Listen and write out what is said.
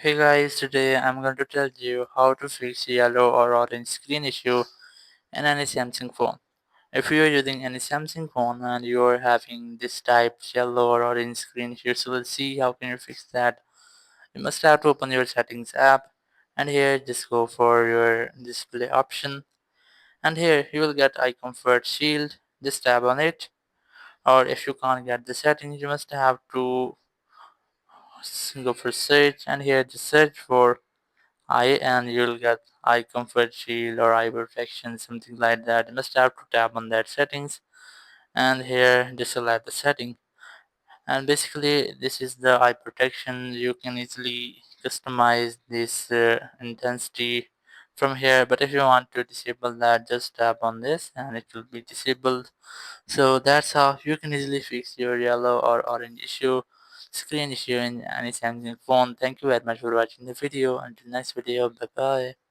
Hey guys, today I'm going to tell you how to fix yellow or orange screen issue in any Samsung phone. If you are using any Samsung phone and you are having this type yellow or orange screen issue, so let's see how can you fix that. You must have to open your settings app, and here just go for your display option, and here you will get eye comfort shield. Just tap on it, or if you can't get the settings, you must have to go for search, and here just search for eye and you'll get eye comfort shield or eye protection, something like that. You must have to tap on that settings, and here just select the setting, and basically this is the eye protection. You can easily customize this intensity from here, but if you want to disable that, just tap on this and it will be disabled. So that's how you can easily fix your yellow or orange issue, screen issue in any Samsung phone. Thank you very much for watching the video. Until next video, bye bye.